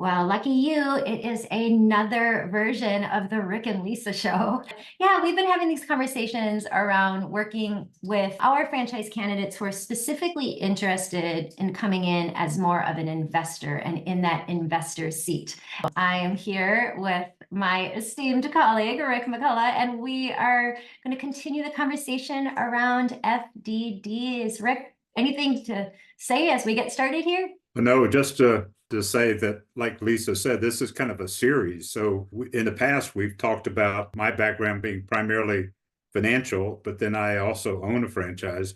Well, lucky you, it is another version of the Rick and Lisa show. Yeah, we've been having these conversations around working with our franchise candidates who are specifically interested in coming in as more of an investor and in that investor seat. I am here with my esteemed colleague, Rick McCullough, and we are going to continue the conversation around FDDs. Rick, anything to say as we get started here? No, just to say that, like Lisa said, this is kind of a series. So in the past, we've talked about my background being primarily financial, but then I also own a franchise.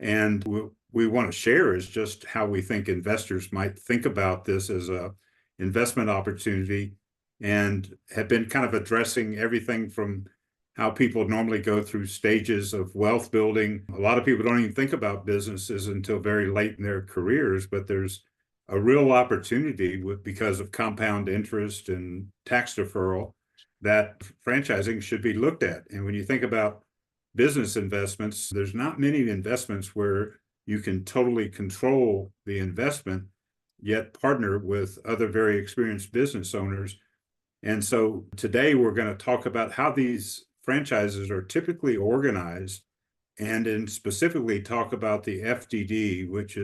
And we want to share is just how we think investors might think about this as a investment opportunity, and have been kind of addressing everything from how people normally go through stages of wealth building. A lot of people don't even think about businesses until very late in their careers, but there's a real opportunity because of compound interest and tax deferral that franchising should be looked at. And when you think about business investments, there's not many investments where you can totally control the investment, yet partner with other very experienced business owners. And so today we're going to talk about how these franchises are typically organized, and then specifically talk about the FDD, which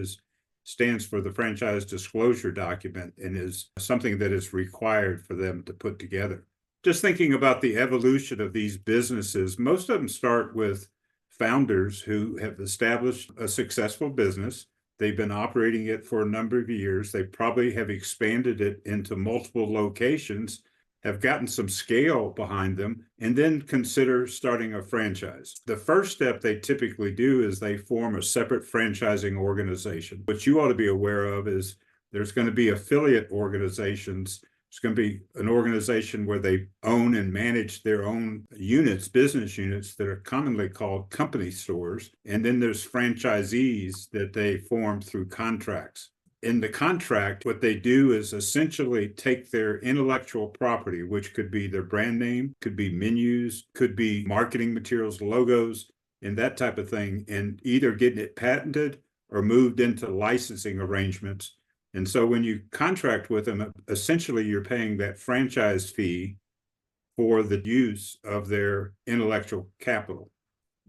stands for the franchise disclosure document, and is something that is required for them to put together. Just thinking about the evolution of these businesses, most of them start with founders who have established a successful business. They've been operating it for a number of years. They probably have expanded it into multiple locations, have gotten some scale behind them, and then consider starting a franchise. The first step they typically do is they form a separate franchising organization. What you ought to be aware of is there's going to be affiliate organizations. It's going to be an organization where they own and manage their own units, business units that are commonly called company stores. And then there's franchisees that they form through contracts. In the contract, what they do is essentially take their intellectual property, which could be their brand name, could be menus, could be marketing materials, logos, and that type of thing, and either getting it patented or moved into licensing arrangements. And so when you contract with them, essentially you're paying that franchise fee for the use of their intellectual capital.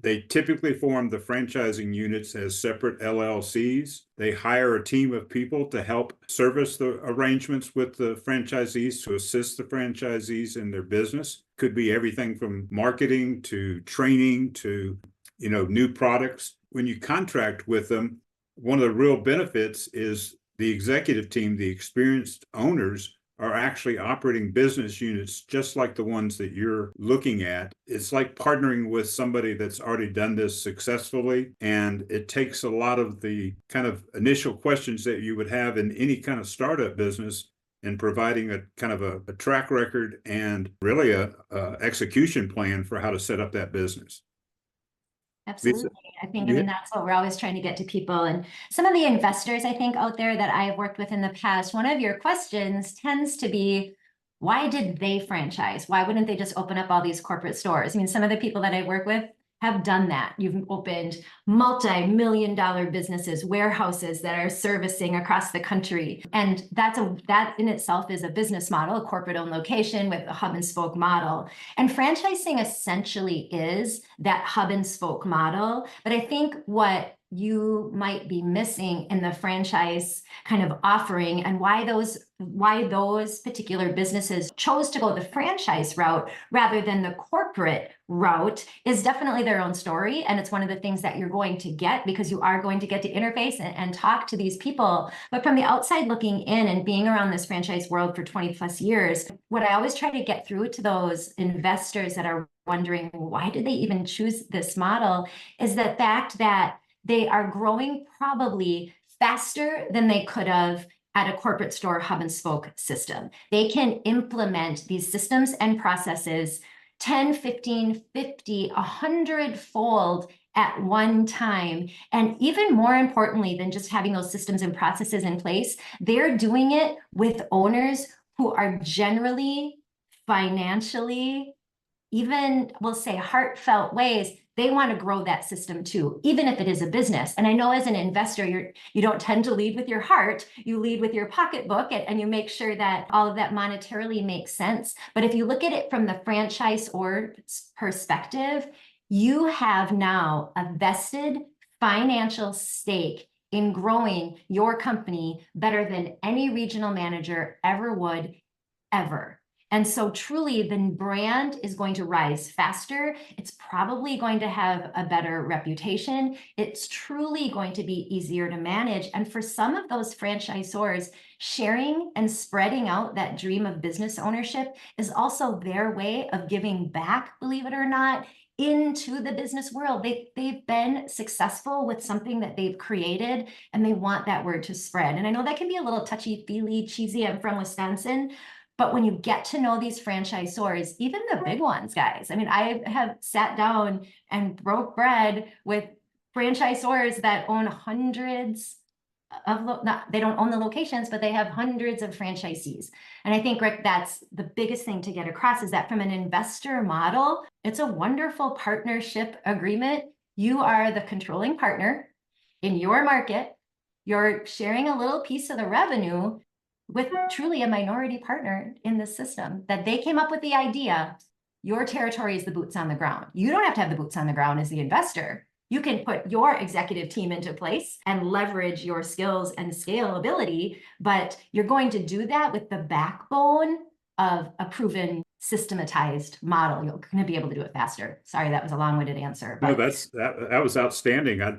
They typically form the franchising units as separate LLCs. They hire a team of people to help service the arrangements with the franchisees, to assist the franchisees in their business. Could be everything from marketing to training to, new products. When you contract with them, one of the real benefits is the executive team, the experienced owners, are actually operating business units just like the ones that you're looking at. It's like partnering with somebody that's already done this successfully, and it takes a lot of the kind of initial questions that you would have in any kind of startup business, and providing a kind of a track record and really a execution plan for how to set up that business. Absolutely. Lisa, That's what we're always trying to get to people. And some of the investors, I think, out there that I've worked with in the past, one of your questions tends to be, why did they franchise? Why wouldn't they just open up all these corporate stores? I mean, some of the people that I work with have done that. You've opened multi-million-dollar businesses, warehouses that are servicing across the country. And that in itself is a business model, a corporate-owned location with a hub and spoke model. And franchising essentially is that hub and spoke model. But I think what you might be missing in the franchise kind of offering, and why those particular businesses chose to go the franchise route rather than the corporate route, is definitely their own story. And it's one of the things that you're going to get, because you are going to get to interface and talk to these people. But from the outside looking in and being around this franchise world for 20 plus years, what I always try to get through to those investors that are wondering, why did they even choose this model, is the fact that they are growing probably faster than they could have at a corporate store hub and spoke system. They can implement these systems and processes 10, 15, 50, 100-fold at one time. And even more importantly than just having those systems and processes in place, they're doing it with owners who are generally financially even we'll say heartfelt ways, they want to grow that system too, even if it is a business. And I know as an investor, you don't tend to lead with your heart, you lead with your pocketbook, and you make sure that all of that monetarily makes sense. But if you look at it from the franchisor perspective, you have now a vested financial stake in growing your company better than any regional manager ever would, ever. And so truly the brand is going to rise faster. It's probably going to have a better reputation. It's truly going to be easier to manage. And for some of those franchisors, sharing and spreading out that dream of business ownership is also their way of giving back, believe it or not, into the business world. They've been successful with something that they've created, and they want that word to spread. And I know that can be a little touchy-feely, cheesy. I'm from Wisconsin. But when you get to know these franchisors, even the big ones, guys, I mean, I have sat down and broke bread with franchisors that own hundreds of, they don't own the locations, but they have hundreds of franchisees. And I think, Rick, that's the biggest thing to get across, is that from an investor model, it's a wonderful partnership agreement. You are the controlling partner in your market. You're sharing a little piece of the revenue with truly a minority partner in the system, that they came up with the idea. Your territory is the boots on the ground. You don't have to have the boots on the ground as the investor. You can put your executive team into place and leverage your skills and scalability, but you're going to do that with the backbone of a proven systematized model. You're going to be able to do it faster. Sorry, that was a long-winded answer. But... No, that was outstanding. I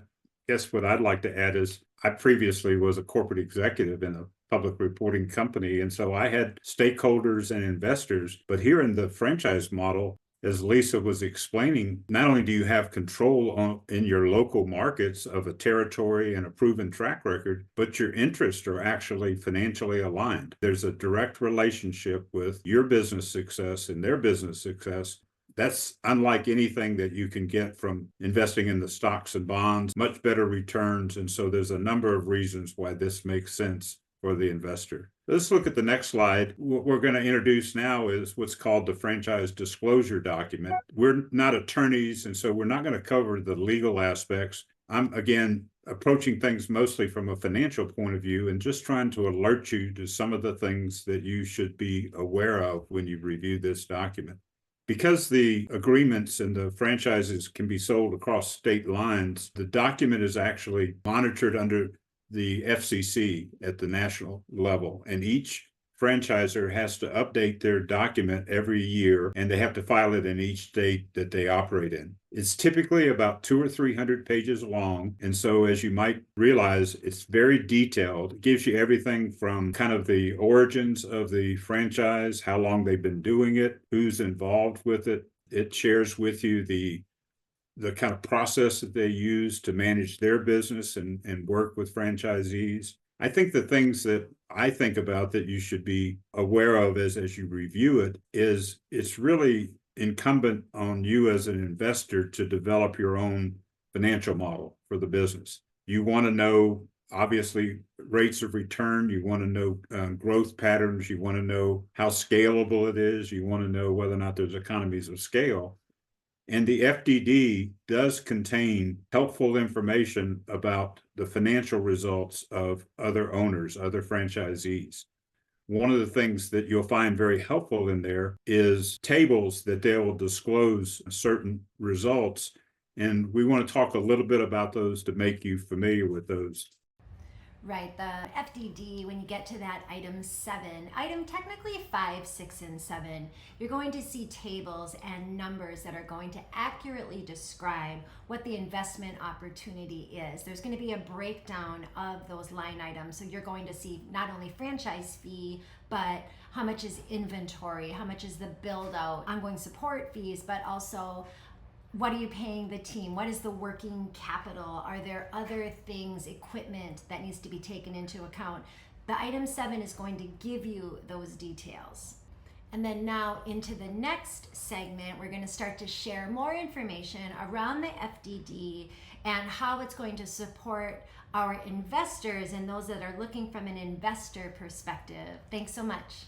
guess what I'd like to add is I previously was a corporate executive in a public reporting company. And so I had stakeholders and investors, but here in the franchise model, as Lisa was explaining, not only do you have control in your local markets of a territory and a proven track record, but your interests are actually financially aligned. There's a direct relationship with your business success and their business success. That's unlike anything that you can get from investing in the stocks and bonds, much better returns. And so there's a number of reasons why this makes sense for the investor. Let's look at the next slide. What we're going to introduce now is what's called the franchise disclosure document. We're not attorneys, and so we're not going to cover the legal aspects. I'm, again, approaching things mostly from a financial point of view and just trying to alert you to some of the things that you should be aware of when you review this document. Because the agreements and the franchises can be sold across state lines, the document is actually monitored under the FCC at the national level, and each franchisor has to update their document every year, and they have to file it in each state that they operate in. It's typically about 200 or 300 pages long, and so as you might realize, it's very detailed. It gives you everything from kind of the origins of the franchise, how long they've been doing it, who's involved with it. It shares with you the kind of process that they use to manage their business and work with franchisees. I think the things that I think about that you should be aware of as you review it is it's really incumbent on you as an investor to develop your own financial model for the business. You want to know, obviously, rates of return. You want to know growth patterns. You want to know how scalable it is. You want to know whether or not there's economies of scale. And the FDD does contain helpful information about the financial results of other owners, other franchisees. One of the things that you'll find very helpful in there is tables that they will disclose certain results. And we want to talk a little bit about those to make you familiar with those. Right, the FDD, when you get to that item 7, item technically 5, 6, and 7, you're going to see tables and numbers that are going to accurately describe what the investment opportunity is. There's going to be a breakdown of those line items. So you're going to see not only franchise fee, but how much is inventory, how much is the build out, ongoing support fees, but also what are you paying the team? What is the working capital? Are there other things, equipment that needs to be taken into account? The item 7 is going to give you those details. And then now into the next segment, we're going to start to share more information around the FDD and how it's going to support our investors and those that are looking from an investor perspective. Thanks so much.